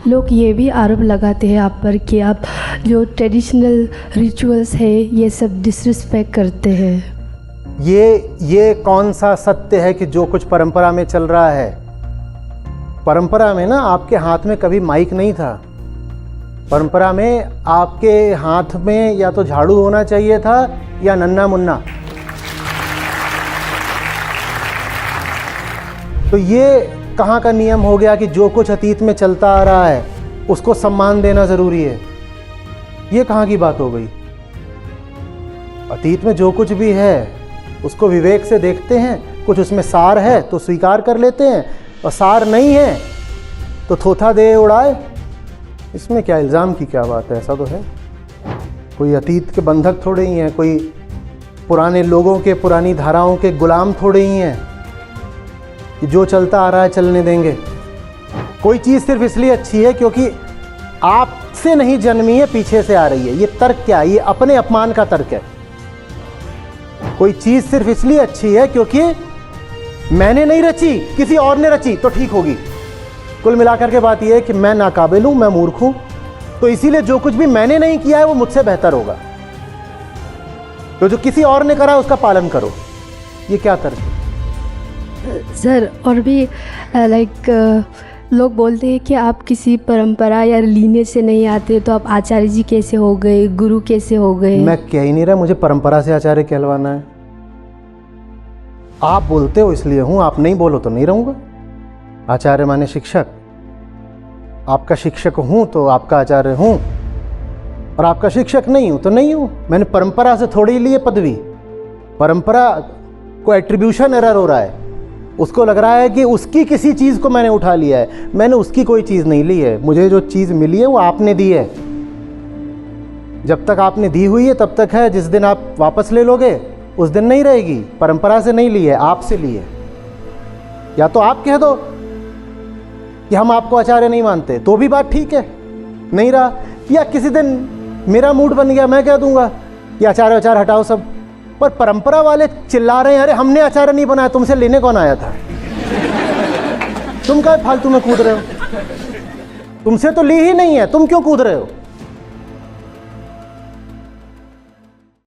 लोग ये भी आरोप लगाते हैं आप पर कि आप जो ट्रेडिशनल रिचुअल्स है ये सब डिसरिस्पेक्ट करते हैं। ये कौन सा सत्य है कि जो कुछ परंपरा में चल रहा है? परंपरा में ना आपके हाथ में कभी माइक नहीं था। परंपरा में आपके हाथ में या तो झाड़ू होना चाहिए था या नन्ना मुन्ना। तो ये कहाँ का नियम हो गया कि जो कुछ अतीत में चलता आ रहा है उसको सम्मान देना जरूरी है? ये कहाँ की बात हो गई? अतीत में जो कुछ भी है उसको विवेक से देखते हैं, कुछ उसमें सार है तो स्वीकार कर लेते हैं, और सार नहीं है तो थोथा दे उड़ाए। इसमें क्या इल्ज़ाम की क्या बात है? ऐसा तो है, कोई अतीत के बंधक थोड़े ही हैं, कोई पुराने लोगों के पुरानी धाराओं के गुलाम थोड़े ही हैं कि जो चलता आ रहा है चलने देंगे। कोई चीज़ सिर्फ इसलिए अच्छी है क्योंकि आपसे नहीं जन्मी है, पीछे से आ रही है। ये तर्क क्या है? ये अपने अपमान का तर्क है। कोई चीज़ सिर्फ इसलिए अच्छी है क्योंकि मैंने नहीं रची, किसी और ने रची तो ठीक होगी। कुल मिलाकर के बात यह है कि मैं नाकाबिल हूं, मैं मूर्ख हूं, तो इसीलिए जो कुछ भी मैंने नहीं किया है वो मुझसे बेहतर होगा। तो जो किसी और ने करा उसका पालन करो। ये क्या तर्क है? सर और भी लोग बोलते हैं कि आप किसी परंपरा या लीनेज से नहीं आते, तो आप आचार्य जी कैसे हो गए, गुरु कैसे हो गए? मैं कह ही नहीं रहा मुझे परंपरा से आचार्य कहलवाना है। आप बोलते हो इसलिए हूं, आप नहीं बोलो तो नहीं रहूंगा। आचार्य माने शिक्षक। आपका शिक्षक हूं तो आपका आचार्य हूं, और आपका शिक्षक नहीं हूं तो नहीं हूं। मैंने परंपरा से थोड़ी ली है पदवी। परंपरा को एट्रीब्यूशन एरर हो रहा है। उसको लग रहा है कि उसकी किसी चीज़ को मैंने उठा लिया है। मैंने उसकी कोई चीज़ नहीं ली है। मुझे जो चीज़ मिली है वो आपने दी है। जब तक आपने दी हुई है तब तक है। जिस दिन आप वापस ले लोगे उस दिन नहीं रहेगी। परंपरा से नहीं ली है, आपसे ली है। या तो आप कह दो कि हम आपको आचार्य नहीं मानते, तो भी बात ठीक है, नहीं रहा। या किसी दिन मेरा मूड बन गया, मैं कह दूंगा कि आचार्य आचार्य हटाओ सब। पर परंपरा वाले चिल्ला रहे हैं, अरे हमने आचार्य नहीं बनाया, तुमसे लेने कौन आया था? तुम क्या फालतू में कूद रहे हो? तुमसे तो ली ही नहीं है, तुम क्यों कूद रहे हो?